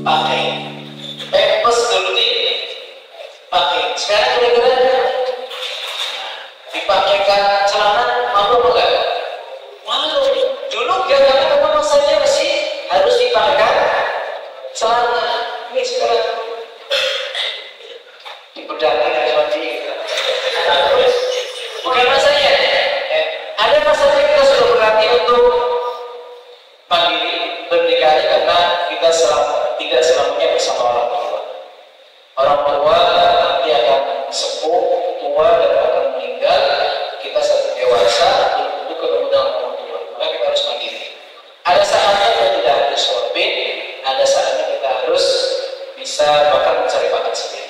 pakai. Pampers dulu dipakai. Sekarang kira-kira dipakaikan celana malu apa enggak? Malu. Dulu enggak, karena memang masanya masih harus dipakaikan celana. Ini sekarang dipedangkan mandi. Bukan masanya. Ada masanya kita sudah berlatih untuk mandiri, berdikari, karena kita tidak selamanya bersama orang tua. Orang tua nanti akan sepuh, tua, dan akan meninggal. Kita satu dewasa untuk ketemu dengan orang tua, maka kita harus mandiri. Ada saatnya kita tidak harus orbit, ada saatnya kita harus bisa bahkan mencari makan sendiri.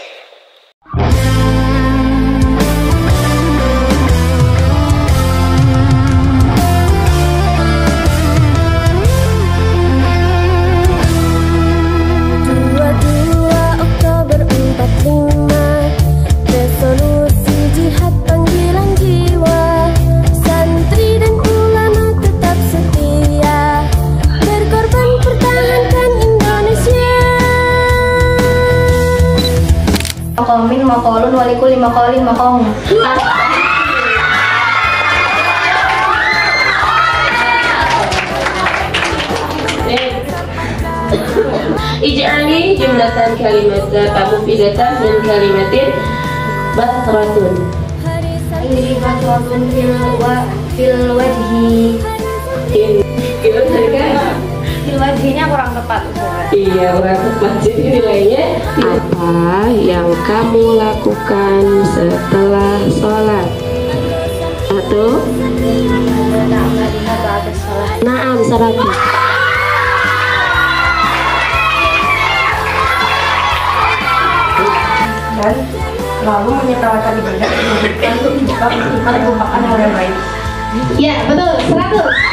Makomin, makolun, walikul, makolin, makong. Ij'alni jumlatan kalimatan mufidatan min kalimatin basratun. Ini basratun fil wajhi. Fil wajhinya kurang tepat. Iya, kurang tepat. Jadi nilainya apa yang kamu lakukan setelah sholat? Satu. Naam, 100. Dan lalu menyetawakan ibadah untuk dibuka merupakan hal yang baik. Iya, betul, 100.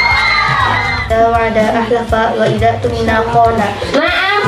Wa'ada ahlafa wa idza tumina qala. Naam,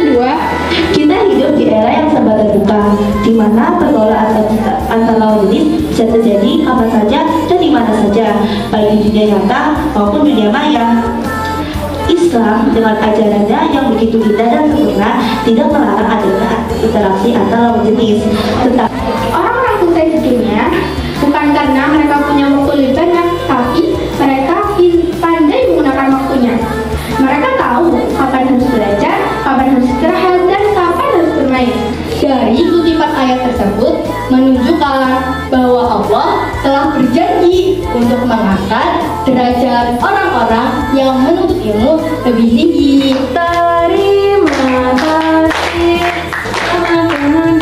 2. Kita hidup di era yang serba terbuka. di mana pergaulan antar lawan jenis bisa terjadi kapan saja dan di mana saja, baik di dunia nyata maupun dunia maya. Islam dengan ajarannya yang begitu indah dan sempurna tidak melarang adanya interaksi antar lawan jenis. Tetapi orang-orang sukses di dunia bukan karena mereka punya waktu lebih banyak, tapi mereka pandai menggunakan waktunya. Mereka tahu kapan harus belajar, kapan harus istirahat, dan kapan harus bermain. Dari kutipan ayat tersebut menunjukkan bahwa Allah telah berjanji untuk mengangkat derajat orang-orang yang menuntut ilmu lebih tinggi. terima kasih teman-teman.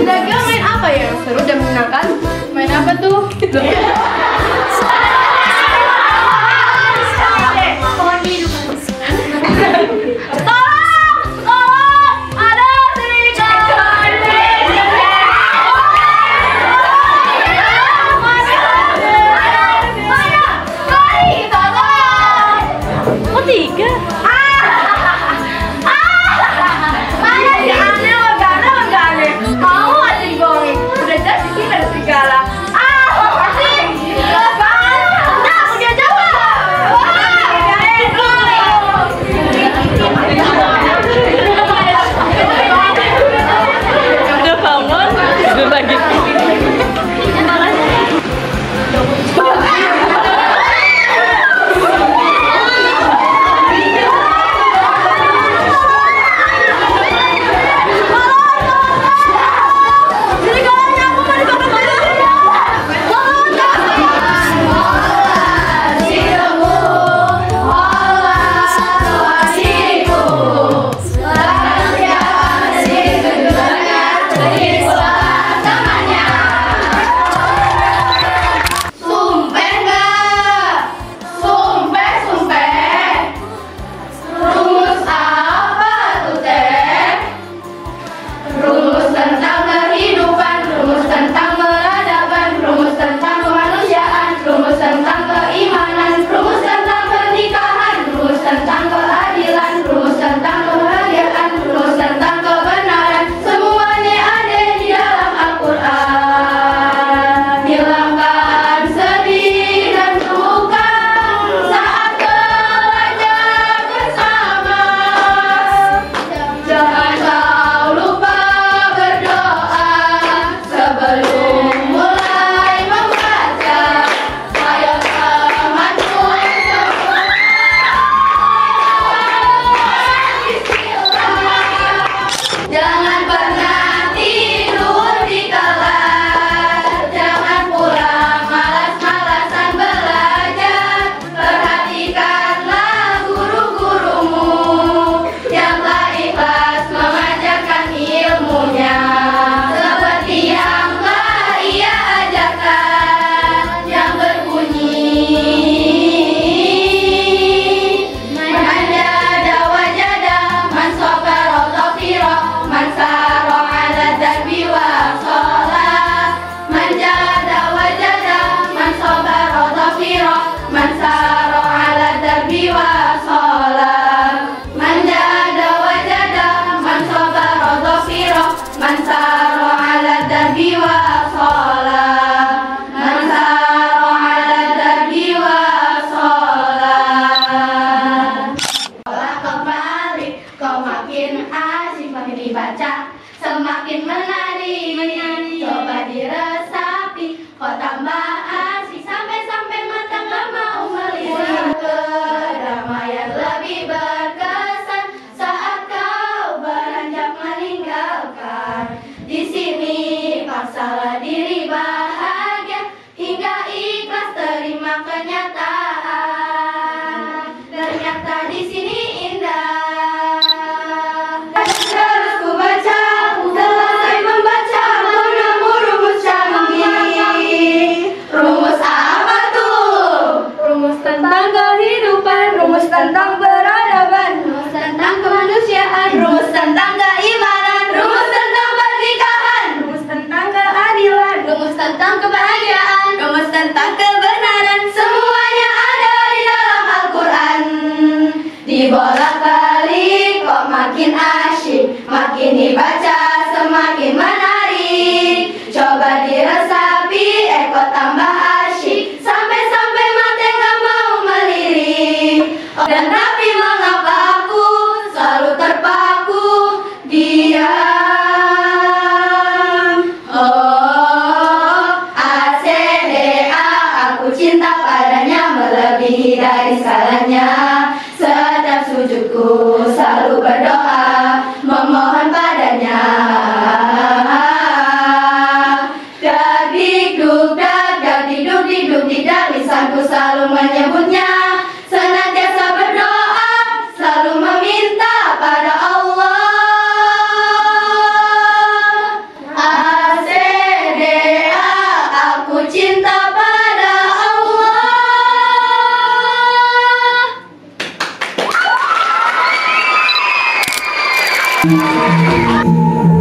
Kira-kira main apa ya yang seru dan menyenangkan? Main apa tuh? Semakin menarik, coba diresapi, kok tambah asik sampai mata gak mau melihat. Kedamaian lebih berkesan saat kau beranjak meninggalkan. Di sini paksalah diri bahagia hingga ikhlas terima kenyataan. Ternyata di sini indah. Tentang peradaban, rumus tentang kemanusiaan, rumus tentang keimanan, rumus tentang pernikahan, rumus tentang keadilan, rumus tentang kebahagiaan, rumus tentang kebenaran. Semuanya ada di dalam Al-Quran. Dibolak-balik kok makin asyik, makin dibaca semakin menarik. Coba diresapi, kok tambah asyik, sampai mata gak mau melirik. Dan tapi mengapa aku selalu terpaku diam. Oh, ACDA, aku cinta padanya melebihi dari skalanya. Setiap sujudku selalu berdoa memohon padanya. Dak-dik-duk, dak-dik-duk, dik-duk, dik-dak, lisanku selalu menyebutnya. Senantiasa berdoa Thank you.